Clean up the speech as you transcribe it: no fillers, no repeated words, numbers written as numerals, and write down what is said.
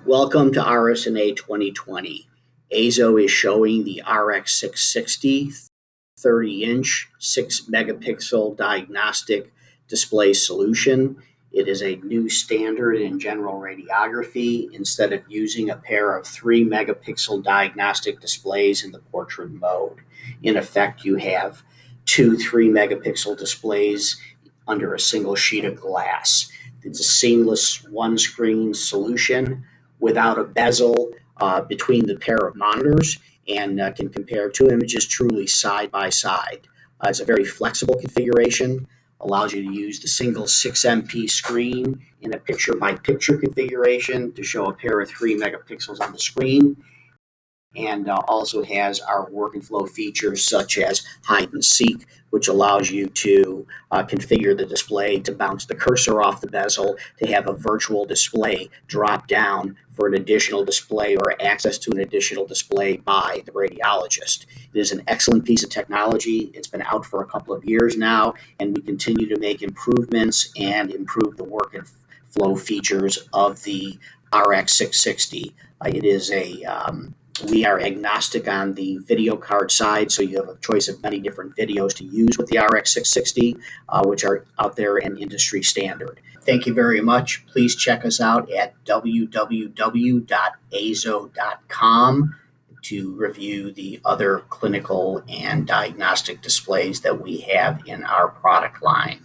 Welcome to RSNA 2020. AZO is showing the RX660 30-inch 6 megapixel diagnostic display solution. It is a new standard in general radiography. Instead of using a pair of 3 megapixel diagnostic displays in the portrait mode, in effect you have two 3 megapixel displays under a single sheet of glass. It's a seamless one screen solution without a bezel between the pair of monitors, and can compare two images truly side by side. It's a very flexible configuration, allows you to use the single 6MP screen in a picture by picture configuration to show a pair of 3 megapixels on the screen, and also has our work and flow features such as hide and seek, which allows you to configure the display to bounce the cursor off the bezel, to have a virtual display drop down for an additional display or access to an additional display by the radiologist. It is an excellent piece of technology. It's been out for a couple of years now, and we continue to make improvements and improve the work and flow features of the RX660. It is we are agnostic on the video card side, so you have a choice of many different videos to use with the RX660, which are out there and industry standard. Thank you very much. Please check us out at www.azo.com to review the other clinical and diagnostic displays that we have in our product line.